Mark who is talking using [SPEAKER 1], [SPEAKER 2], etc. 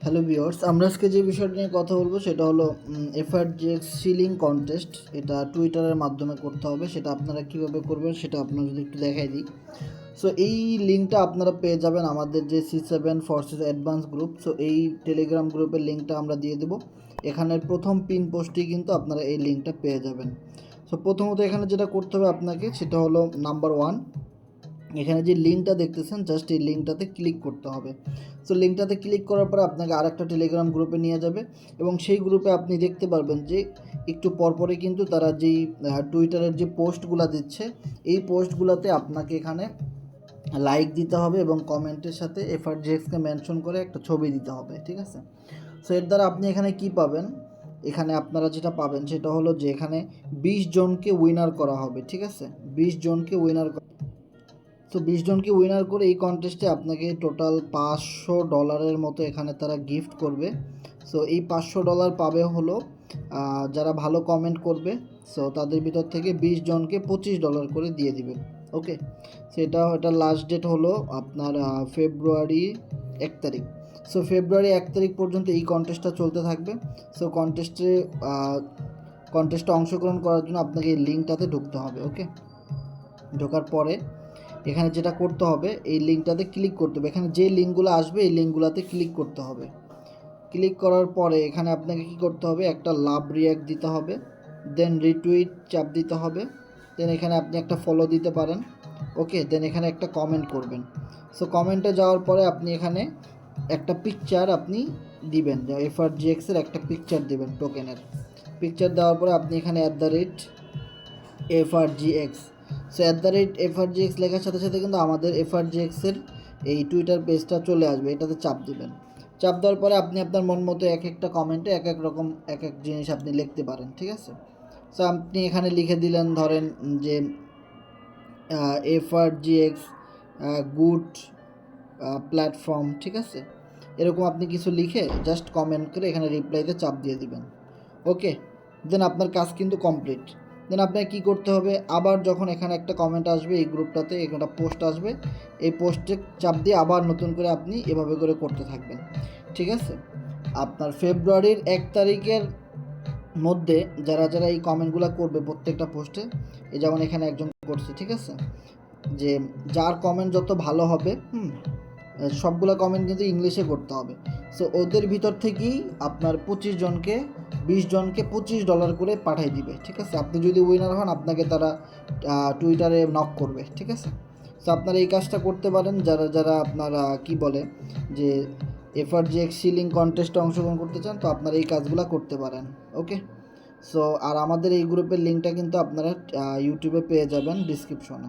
[SPEAKER 1] Hello viewers, আমরা আজকে যে বিষয়টা নিয়ে কথা বলবো সেটা হলো এফআরজিএক্স সিলিং কন্টেস্ট। এটা টুইটারের মাধ্যমে করতে হবে। সেটা আপনারা কিভাবে করবেন সেটা আপনারা যদি একটু দেখাই দিই। সো এই লিঙ্কটা আপনারা পেয়ে যাবেন আমাদের যে C7 forces advance group. So এই টেলিগ্রাম গ্রুপের লিঙ্কটা আমরা দিয়ে দেবো। এখানের প্রথম পিন পোস্টেই কিন্তু আপনারা এই লিঙ্কটা পেয়ে যাবেন। সো প্রথমত এখানে যেটা করতে হবে আপনাকে সেটা হলো নাম্বার 1, এখানে যে লিঙ্কটা দেখতেছেন জাস্ট এই লিঙ্কটাতে ক্লিক করতে হবে। সো লিঙ্কটাতে ক্লিক করার পরে আপনাকে আরেকটা টেলিগ্রাম গ্রুপে নিয়ে যাবে এবং সেই গ্রুপে আপনি দেখতে পারবেন যে একটু পরপরই কিন্তু তারা যেই টুইটারের যে পোস্টগুলো দিচ্ছে এই পোস্টগুলোতে আপনাকে এখানে লাইক দিতে হবে এবং কমেন্টের সাথে এফআরজিএক্সকে মেনশন করে একটা ছবি দিতে হবে, ঠিক আছে? সো এর দ্বারা আপনি এখানে কি পাবেন, এখানে আপনারা যেটা পাবেন সেটা হলো যে এখানে 20 জনকে উইনার করা হবে, ঠিক আছে? 20 জনকে উইনার। তো 20 জনকে উইনার করে এই কন্টেস্টে আপনাকে টোটাল $500 মতো এখানে তারা গিফট করবে। সো এই $500 পাবে হলো যারা ভালো কমেন্ট করবে। সো তাদের ভিতর থেকে 20 জনকে $25 করে দিয়ে দিবে। ওকে, সো এটা লাস্ট ডেট হলো আপনার ফেব্রুয়ারি 1 তারিখ। সো ফেব্রুয়ারি 1 তারিখ পর্যন্ত এই কন্টেস্টটা চলতে থাকবে। সো কন্টেস্টে অংশগ্রহণ করার জন্য আপনাকে এই লিঙ্কটাতে ঢুকতে হবে। ওকে, ঢোকার পরে এখানে যেটা করতে হবে এই লিঙ্কটাতে ক্লিক করতে হবে। এখানে যে লিঙ্কগুলো আসবে এই লিঙ্কগুলোতে ক্লিক করতে হবে। ক্লিক করার পরে এখানে আপনাকে কি করতে হবে, একটা লাভ রিয়াক্ট দিতে হবে, দেন রিটুইট চাপ দিতে হবে, দেন এখানে আপনি একটা ফলো দিতে পারেন। ওকে, দেন এখানে একটা কমেন্ট করবেন। সো কমেন্টে যাওয়ার পরে আপনি এখানে একটা পিকচার আপনি দিবেন, যে এফআরজিএক্সের একটা পিকচার দিবেন, টোকেনের পিকচার দেওয়ার পরে আপনি এখানে @FRGX, সো @FRGX লেখার সাথে সাথে কিন্তু আমাদের এফআরজিএক্সের এই টুইটার পেজটা চলে আসবে। এটাতে চাপ দিবেন। চাপ দেওয়ার পরে আপনি আপনার মন মতো এক একটা কমেন্টে এক এক রকম এক এক জিনিস আপনি লিখতে পারেন, ঠিক আছে? সো আপনি এখানে লিখে দিলেন ধরেন যে এফআরজিএক্স গুড প্ল্যাটফর্ম, ঠিক আছে? এরকম আপনি কিছু লিখে জাস্ট কমেন্ট করে এখানে রিপ্লাইতে চাপ দিয়ে দিবেন। ওকে, দেন আপনার কাজ কিন্তু কমপ্লিট। দেন আপনাকে কী করতে হবে, আবার যখন এখানে একটা কমেন্ট আসবে এই গ্রুপটাতে একটা পোস্ট আসবে, এই পোস্টে চাপ দিয়ে আবার নতুন করে আপনি এভাবে করে করতে থাকবেন, ঠিক আছে? আপনার ফেব্রুয়ারির 1 তারিখের মধ্যে যারা যারা এই কমেন্টগুলো করবে প্রত্যেকটা পোস্টে, এই যেমন এখানে একজন করছে, ঠিক আছে? যে যার কমেন্ট যত ভালো হবে, সবগুলো কমেন্ট কিন্তু ইংলিশে করতে হবে। সো ওদের ভিতর থেকেই আপনার 25 জনকে 20 জনকে $25 করে পাঠিয়ে দিবে, ঠিক আছে? আপনি যদি উইনার হন আপনাকে তারা টুইটারে নক করবে, ঠিক আছে? সো আপনারা এই কাজটা করতে পারেন যারা যারা আপনারা কি বলে যে এফআরজিএক্স সিলিং কন্টেস্টে অংশগ্রহণ করতে চান, তো আপনারা এই কাজগুলো করতে পারেন। ওকে, সো আর আমাদের এই গ্রুপের লিঙ্কটা কিন্তু আপনারা ইউটিউবে পেয়ে যাবেন ডিসক্রিপশনে।